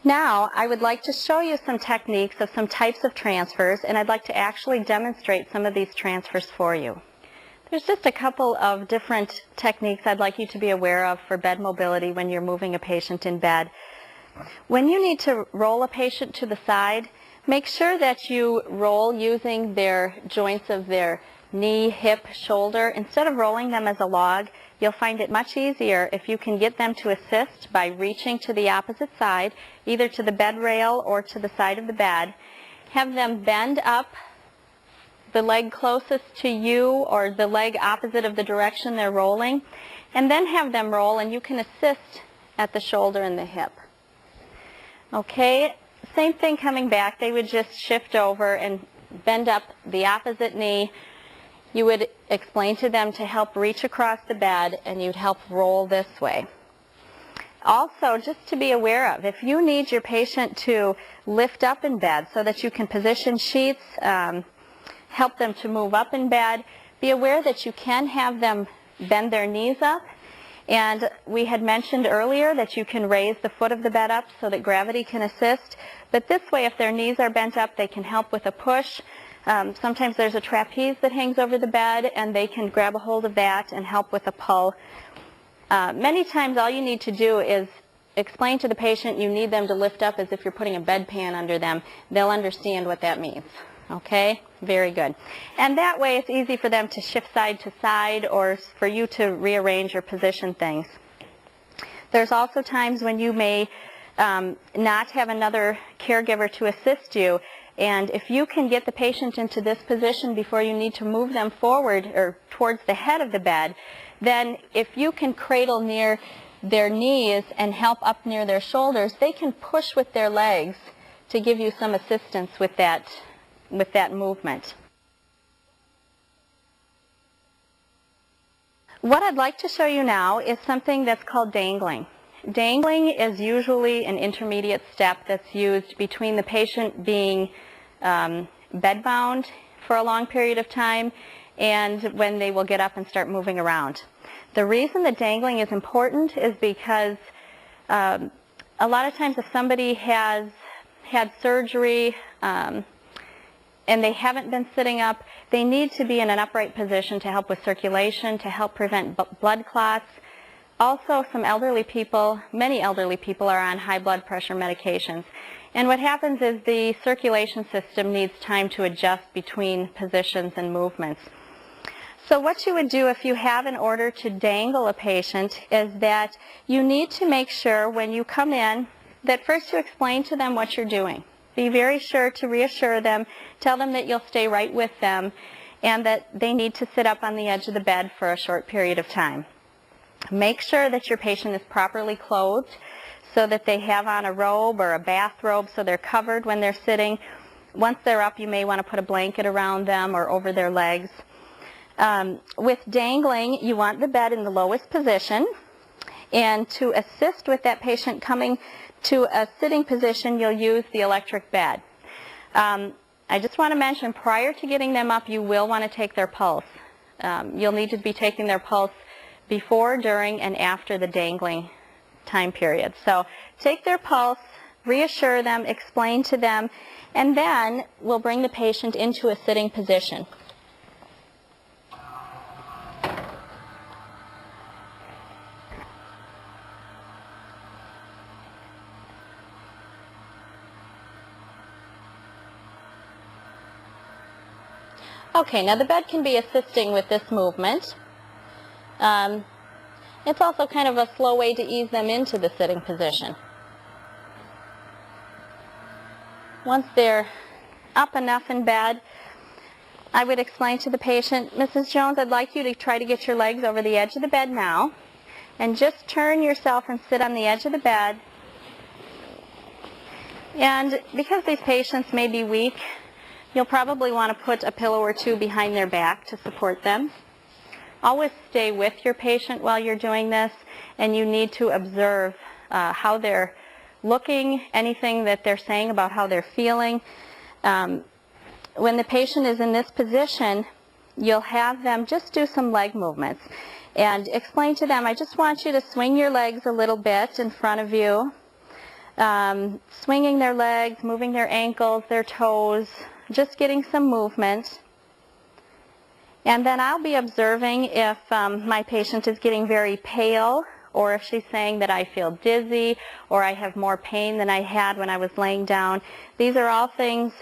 Now, I would like to show you some techniques of some types of transfers, and I'd like to actually demonstrate some of these transfers for you. There's just a couple of different techniques I'd like you to be aware of for bed mobility when you're moving a patient in bed. When you need to roll a patient to the side, make sure that you roll using their joints of their knee, hip, shoulder. Instead of rolling them as a log, you'll find it much easier if you can get them to assist by reaching to the opposite side, either to the bed rail or to the side of the bed. Have them bend up the leg closest to you or the leg opposite of the direction they're rolling, and then have them roll, and you can assist at the shoulder and the hip. Okay, same thing coming back. They would just shift over and bend up the opposite knee. You would explain to them to help reach across the bed, and you'd help roll this way. Also, just to be aware of, if you need your patient to lift up in bed so that you can position sheets, help them to move up in bed, be aware that you can have them bend their knees up. And we had mentioned earlier that you can raise the foot of the bed up so that gravity can assist. But this way, if their knees are bent up, they can help with a push. Sometimes there's a trapeze that hangs over the bed, and they can grab a hold of that and help with a pull. Many times all you need to do is explain to the patient you need them to lift up as if you're putting a bedpan under them. They'll understand what that means. Okay? Very good. And that way it's easy for them to shift side to side or for you to rearrange or position things. There's also times when you may not have another caregiver to assist you, and if you can get the patient into this position before you need to move them forward or towards the head of the bed, then if you can cradle near their knees and help up near their shoulders, they can push with their legs to give you some assistance with that movement. What I'd like to show you now is something that's called dangling. Dangling is usually an intermediate step that's used between the patient being bedbound for a long period of time and when they will get up and start moving around. The reason that dangling is important is because a lot of times if somebody has had surgery and they haven't been sitting up, they need to be in an upright position to help with circulation, to help prevent blood clots. Also, many elderly people are on high blood pressure medications. And what happens is the circulation system needs time to adjust between positions and movements. So what you would do if you have an order to dangle a patient is that you need to make sure when you come in that first you explain to them what you're doing. Be very sure to reassure them, tell them that you'll stay right with them, and that they need to sit up on the edge of the bed for a short period of time. Make sure that your patient is properly clothed so that they have on a robe or a bathrobe so they're covered when they're sitting. Once they're up, you may want to put a blanket around them or over their legs. With dangling, you want the bed in the lowest position, and to assist with that patient coming to a sitting position, you'll use the electric bed. I just want to mention, prior to getting them up, you will want to take their pulse. You'll need to be taking their pulse before, during, and after the dangling time period. So take their pulse, reassure them, explain to them, and then we'll bring the patient into a sitting position. Okay, now the bed can be assisting with this movement. It's also kind of a slow way to ease them into the sitting position. Once they're up enough in bed, I would explain to the patient, Mrs. Jones, I'd like you to try to get your legs over the edge of the bed now, and just turn yourself and sit on the edge of the bed. And because these patients may be weak, you'll probably want to put a pillow or two behind their back to support them. Always stay with your patient while you're doing this, and you need to observe how they're looking, anything that they're saying about how they're feeling. When the patient is in this position, you'll have them just do some leg movements and explain to them, I just want you to swing your legs a little bit in front of you. swinging their legs, moving their ankles, their toes, just getting some movement. And then I'll be observing if my patient is getting very pale, or if she's saying that I feel dizzy, or I have more pain than I had when I was laying down. These are all things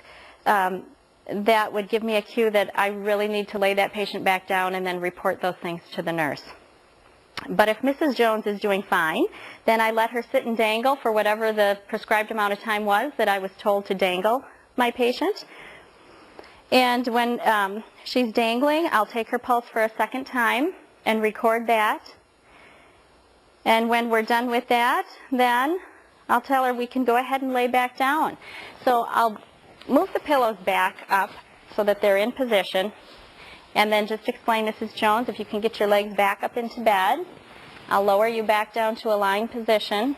that would give me a cue that I really need to lay that patient back down and then report those things to the nurse. But if Mrs. Jones is doing fine, then I let her sit and dangle for whatever the prescribed amount of time was that I was told to dangle my patient. And when she's dangling, I'll take her pulse for a second time and record that. And when we're done with that, then I'll tell her we can go ahead and lay back down. So I'll move the pillows back up so that they're in position. And then just explain, Mrs. Jones, if you can get your legs back up into bed. I'll lower you back down to a lying position.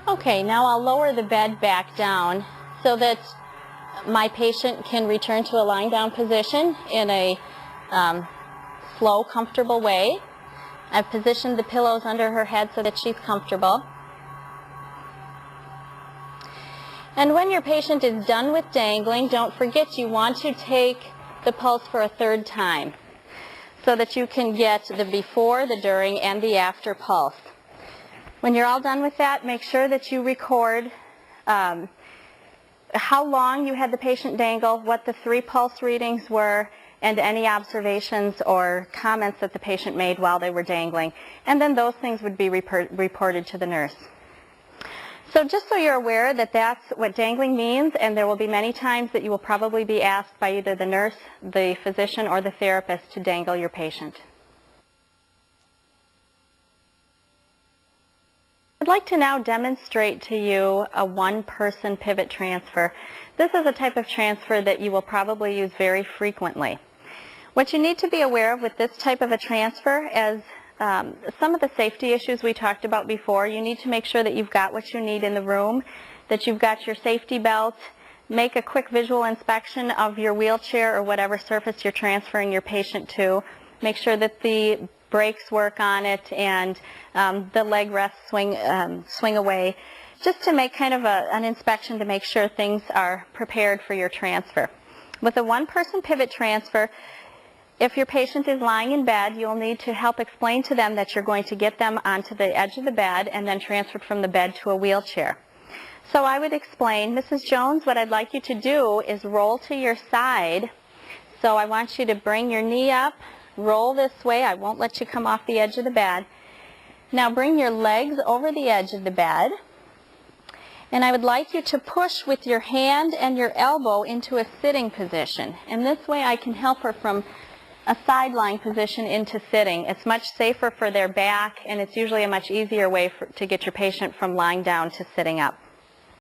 Okay, now I'll lower the bed back down so that my patient can return to a lying down position in a slow, comfortable way. I've positioned the pillows under her head so that she's comfortable. And when your patient is done with dangling, don't forget you want to take the pulse for a third time so that you can get the before, the during, and the after pulse. When you're all done with that, make sure that you record how long you had the patient dangle, what the 3 pulse readings were, and any observations or comments that the patient made while they were dangling. And then those things would be reported to the nurse. So just so you're aware that that's what dangling means, and there will be many times that you will probably be asked by either the nurse, the physician, or the therapist to dangle your patient. I'd like to now demonstrate to you a one-person pivot transfer. This is a type of transfer that you will probably use very frequently. What you need to be aware of with this type of a transfer, as some of the safety issues we talked about before, you need to make sure that you've got what you need in the room, that you've got your safety belt. Make a quick visual inspection of your wheelchair or whatever surface you're transferring your patient to. Make sure that the brakes work on it and the leg rests swing away, just to make kind of an inspection to make sure things are prepared for your transfer. With a one-person pivot transfer, if your patient is lying in bed, you'll need to help explain to them that you're going to get them onto the edge of the bed and then transferred from the bed to a wheelchair. So I would explain, Mrs. Jones, what I'd like you to do is roll to your side. So I want you to bring your knee up, roll this way. I won't let you come off the edge of the bed. Now bring your legs over the edge of the bed. And I would like you to push with your hand and your elbow into a sitting position. And this way I can help her from a side-lying position into sitting. It's much safer for their back, and it's usually a much easier way to get your patient from lying down to sitting up.